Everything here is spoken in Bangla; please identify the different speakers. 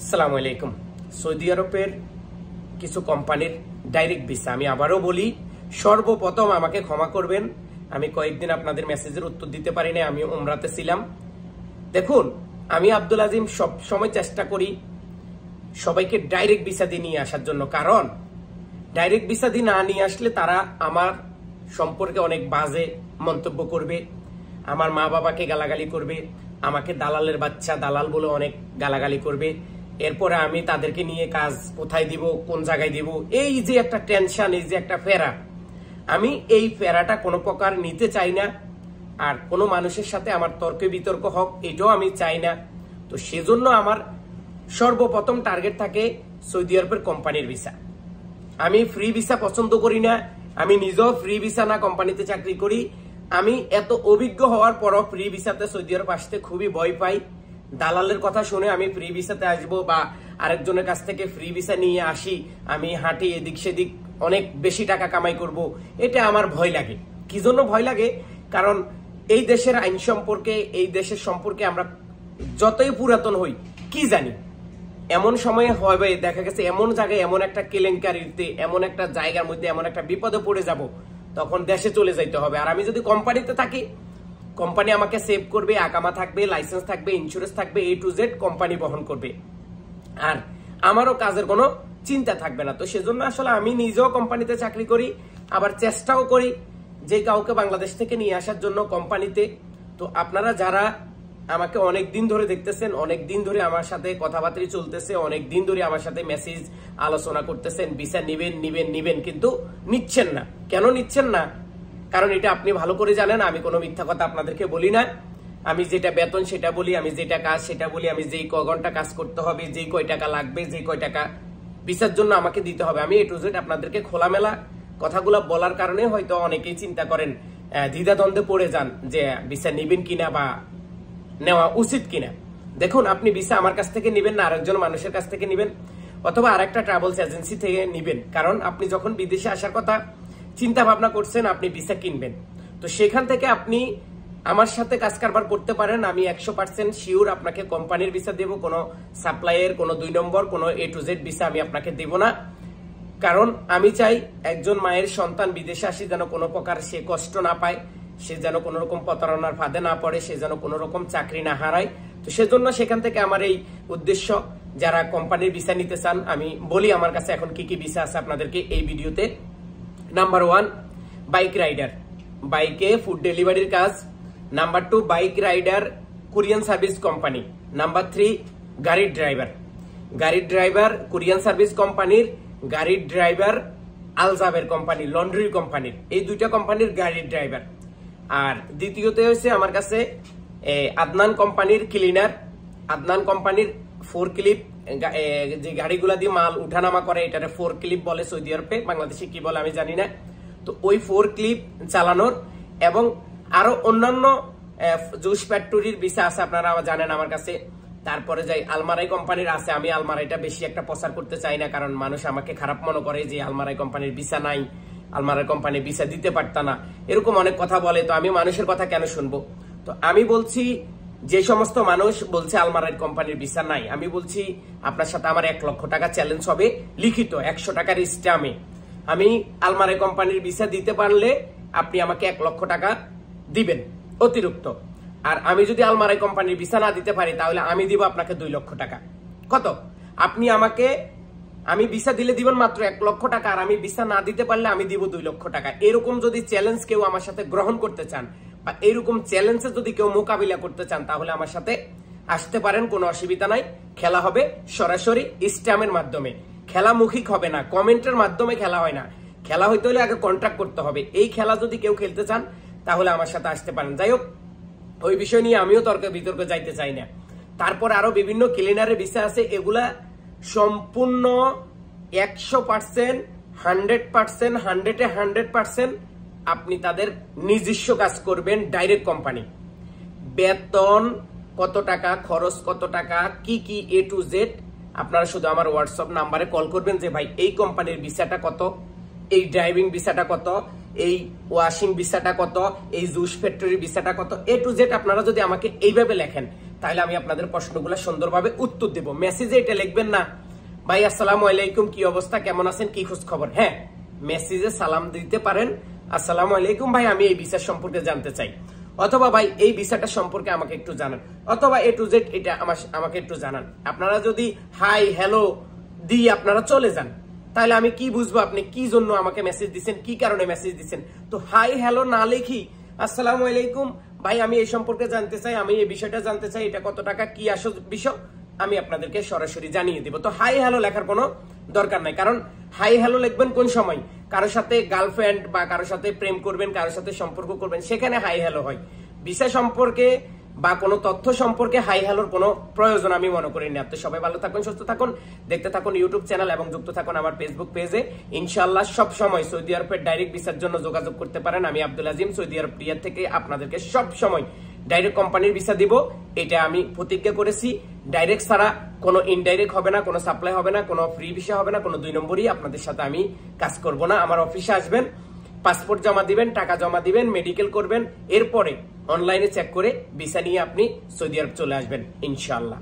Speaker 1: আসসালামু আলাইকুম। সৌদি আরবের কিছু কোম্পানির ডাইরেক্ট ভিসা, আমি আবারও বলি, সর্বপ্রথম আমাকে ক্ষমা করবেন, আমি কয়েকদিন আপনাদের মেসেজের উত্তর দিতে পারি না, আমি উমরাতে ছিলাম। দেখুন, আমি আব্দুল আজিম সব সময় চেষ্টা করি সবাইকে ডাইরেক্ট ভিসা দিয়ে নিয়ে আসার জন্য, কারণ ডাইরেক্ট ভিসা দিয়ে না নিয়ে আসলে তারা আমার সম্পর্কে অনেক বাজে মন্তব্য করবে, আমার মা বাবাকে গালাগালি করবে, আমাকে দালালের বাচ্চা দালাল বলে অনেক গালাগালি করবে। এরপরে আমি তাদেরকে নিয়ে কাজ কোথায় দিব, কোন জায়গায় দিব, এই যে একটা টেনশন, এই যে একটা ফেরা, আমি এই ফেরাটা কোনো প্রকার নিতে চাই না। আর কোনো মানুষের সাথে আমার তর্কে বিতর্ক হোক, এটাও আমি চাই না। তো সেজন্য আমার সর্বপ্রথম টার্গেট থাকে সৌদি আরবের কোম্পানির ভিসা। আমি ফ্রি ভিসা পছন্দ করি না, আমি নিজেও ফ্রি ভিসা না কোম্পানিতে চাকরি করি। আমি এত অভিজ্ঞ হওয়ার পরও ফ্রি ভিসাতে সৌদি আরব আসতে খুবই ভয় পাই। দালালের কথা শুনে আমি ফ্রি ভিসাতে আসবো বা আরেকজনের কাছ থেকে ফ্রি ভিসা নিয়ে আসি, আমি হাঁটি এদিক সেদিক অনেক বেশি টাকা কামাই করব, এটা আমার ভয় লাগে। কি জন্য ভয় লাগে? কারণ এই দেশের আইন সম্পর্কে, এই দেশের সম্পর্কে আমরা যতই পুরাতন হই কি জানি, এমন সময়ে হবে দেখা গেছে এমন জায়গায়, এমন একটা কেলেঙ্কারিতে, এমন একটা জায়গার মধ্যে এমন একটা বিপদে পড়ে যাব, তখন দেশে চলে যাইতে হবে। আর আমি যদি কোম্পানিতে থাকি, কোম্পানি আমাকে সেভ করবে, আকামা থাকবে, লাইসেন্স থাকবে, ইন্স্যুরেন্স থাকবে, A to Z কোম্পানি বহন করবে, আর আমারও কাজের কোনো চিন্তা থাকবে না। তো সেজন্য আসলে আমি নিজেও কোম্পানিতে চাকরি করি, আবার চেষ্টাও করি যে কাউকে বাংলাদেশ থেকে নিয়ে আসার জন্য কোম্পানিতে। তো আপনারা যারা আমাকে অনেক দিন ধরে দেখতেছেন, অনেক দিন ধরে আমার সাথে কথাবার্তা চলতেছে, অনেক দিন ধরে আমার সাথে মেসেজ আলোচনা করতেছেন, ভিসা নিবেন নিবেন নিবেন, কিন্তু নিচ্ছেন না। কেন নিচ্ছেন না? কারণ এটা আপনি ভালো করে জানেন, আমি কোনো মিথ্যা কথা আপনাদেরকে বলি না। আমি যেটা বেতন সেটা বলি, আমি যেটা কাজ সেটা বলি, আমি যেই ক ঘন্টা কাজ করতে হবে, যেই কয় টাকা লাগবে, যেই কয় টাকা ভিসার জন্য আমাকে দিতে হবে, আমি A to Z আপনাদেরকে খোলামেলা কথাগুলো বলার কারণে হয়তো অনেকেই চিন্তা করেন, দ্বিধাদ্বন্দ্বে পড়ে যান যে ভিসা নিবেন কিনা বা নেওয়া উচিত কিনা। দেখুন, আপনি ভিসা আমার কাছ থেকে নিবেন না আরেকজন মানুষের কাছ থেকে নিবেন, অথবা আরেকটা ট্রাভেলস এজেন্সি থেকে নিবেন। কারণ আপনি যখন বিদেশে আসার কথা চিন্তা ভাবনা করছেন, আপনি ভিসা কিনবেন, তো সেখান থেকে আপনি আমার সাথে কাজ কারবার করতে পারেন। আমি 100% শিওর আপনাকে কোম্পানির ভিসা দেব, কোনো সাপ্লাইয়ের, কোনো 2 নম্বর, কোনো A to Z ভিসা আমি আপনাকে দেব না। কারণ আমি চাই একজন মায়ের সন্তান বিদেশে আসি যেন কোনো প্রকার সে কষ্ট না পায়, সে যেন কোনো রকম প্রতারণার ফাঁদে না পড়ে, সে যেন কোনো রকম চাকরি না হারায়। তো সেজন্য সেখান থেকে আমার এই উদ্দেশ্য। যারা কোম্পানির ভিসা নিতে চান, আমি বলি আমার কাছে এখন কি কি ভিসা আছে আপনাদেরকে এই ভিডিওতে। নাম্বার 1, বাইক রাইডার, বাইকে ফুড ডেলিভারির কাজ। Number 2, bike rider courier service company. Number 3, গাড়ির ড্রাইভার, গাড়ির ড্রাইভার কুরিয়ান সার্ভিস কোম্পানির, গাড়ির ড্রাইভার আলজাবের কোম্পানি, লন্ড্রি কোম্পানির, এই দুইটা কোম্পানির গাড়ির ড্রাইভার। আর দ্বিতীয়তে হচ্ছে আমার কাছে আদনান কোম্পানির ক্লিনার, আদনান কোম্পানির 4 ক্লিপ, যে গাড়িগুলা দিয়ে মাল উঠানামা করে এটারে 4 ক্লিপ বলে সৌদি আরবে, বাংলাদেশে কি বলে আমি জানি না। তো ওই 4 ক্লিপ চালানোর, এবং আরো অন্যান্য জুস ফ্যাক্টরির ভিসা আছে, আপনারা জানেন আমার কাছে। তারপরে যাই আলমারাই কোম্পানির আছে, আমি আলমারাইটা বেশি একটা প্রচার করতে চাই না, কারণ মানুষ আমাকে খারাপ মনে করে যে আলমারাই কোম্পানির ভিসা নাই, আলমারাই কোম্পানি ভিসা দিতে পারত না, এরকম অনেক কথা বলে। তো আমি মানুষের কথা কেন শুনবো? তো আমি বলছি, যে সমস্ত মানুষ বলছে আলমারাই কোম্পানির ভিসা নাই, আমি বলছি আপনার সাথে আমার 1 লক্ষ টাকা চ্যালেঞ্জ হবে, লিখিত 100 টাকার স্ট্যাম্পে। আমি আলমারাই কোম্পানির ভিসা দিতে পারলে আপনি আমাকে 1 লক্ষ টাকা দিবেন অতিরিক্ত। আর আমি যদি আলমারাই কোম্পানির ভিসা না দিতে পারি, তাহলে আমি দিব আপনাকে 2 লক্ষ টাকা। কত? আপনি আমাকে, আমি ভিসা দিলে দিবেন মাত্র 1 লক্ষ টাকা, আর আমি ভিসা না দিতে পারলে আমি দিব 2 লক্ষ টাকা। এরকম যদি চ্যালেঞ্জ কেউ আমার সাথে গ্রহণ করতে চান, বা এরকম চ্যালেঞ্জে যদি কেউ মোকাবিলা করতে চান, তাহলে আমার সাথে আসতে পারেন, কোনো অসুবিধা নাই। খেলা হবে সরাসরি স্ট্যাম্পের মাধ্যমে, খেলা মৌখিক হবে না, কমেন্টের মাধ্যমে খেলা হয় না। খেলা হইতে হলে আগে কন্ট্রাক্ট করতে হবে। এই খেলা যদি কেউ খেলতে চান, তাহলে আমার সাথে আসতে পারেন। যাই হোক, ওই বিষয় নিয়ে আমিও তর্ক বিতর্ক যাইতে চাই না। তারপর আরো বিভিন্ন ক্লিনারের ভিসা আছে, এগুলা সম্পূর্ণ 100%, 100%, 100% আপনি তাদের নিজস্ব কাজ করবেন, ডাইরেক্ট কোম্পানি। বেতন কত টাকা, খরচ কত টাকা, কি কি A to Z, আপনারা শুধু আমার হোয়াটসঅ্যাপ নাম্বারে কল করবেন যে ভাই এই কোম্পানির ভিসাটা কত, এই ড্রাইভিং ভিসাটা কত, এই ওয়াশিং ভিসাটা কত, এই জুস ফ্যাক্টরি ভিসাটা কত, A to Z আপনারা যদি আমাকে এইভাবে লেখেন, তাহলে আমি আপনাদের প্রশ্নগুলো সুন্দরভাবে উত্তর দেব। মেসেজে এটা লিখবেন না ভাই আসসালামু আলাইকুম, কি অবস্থা, কেমন আছেন, কি খোঁজ খবর। হ্যাঁ, মেসেজে সালাম দিতে পারেন, আসসালামু আলাইকুম ভাই, আমি এই ভিসা সম্পর্কে জানতে চাই, অথবা ভাই এই ভিসাটা সম্পর্কে আমাকে একটু জানান, অথবা A to Z এটা আমাকে একটু জানান। আপনারা যদি হাই হ্যালো দিয়ে আপনারা চলে যান, তাহলে আমি কি বুঝবো আপনি কি জন্য আমাকে মেসেজ দিচ্ছেন, কি কারণে মেসেজ দিচ্ছেন। তো হাই হ্যালো না লিখি আসসালামু আলাইকুম ভাই, আমি এই সম্পর্কে জানতে চাই, আমি এই বিষয়টা জানতে চাই, এটা কত টাকা, কি আসল বিষয়, আমি আপনাদেরকে সরাসরি জানিয়ে দিব। তো হাই হ্যালো লেখার কোনো দরকার নাই, কারণ হাই হ্যালো লিখবেন কোন সময়, কারোর সাথে গার্লফ্রেন্ড বা কারোর সাথে প্রেম করবেন, কারোর সাথে সম্পর্ক করবেন, সেখানে হাই হ্যালো হয়। ভিসা সম্পর্কে বা কোনো তথ্য সম্পর্কে হাই হ্যালোর কোনো প্রয়োজন আমি মনে করি না। আপনি সবাই ভালো থাকুন, সুস্থ থাকুন, দেখতে থাকুন ইউটিউব চ্যানেল এবং যুক্ত থাকুন আমার ফেসবুক পেজে। ইনশাআল্লাহ সব সময় সৌদি আরবের ডাইরেক্ট ভিসার জন্য যোগাযোগ করতে পারেন। আমি আব্দুল আজিম সৌদি আরব রিয়াদ থেকে আপনাদেরকে সব সময় ডাইরেক্ট কোম্পানির ভিসা দিব, এটা আমি প্রতিজ্ঞা করেছি। ডাইরেক্ট ছাড়া কোনো ইনডাইরেক্ট হবে না, কোনো সাপ্লাই হবে না, কোনো ফ্রি ভিসা হবে না, কোনো 2 নম্বরই আপনাদের সাথে আমি কাজ করব না। আমার অফিসে আসবেন, পাসপোর্ট জমা দিবেন, টাকা জমা দিবেন, মেডিকেল করবেন, এরপরে অনলাইনে চেক করে ভিসা নিয়ে আপনি সৌদি আরব চলে আসবেন ইনশাআল্লাহ।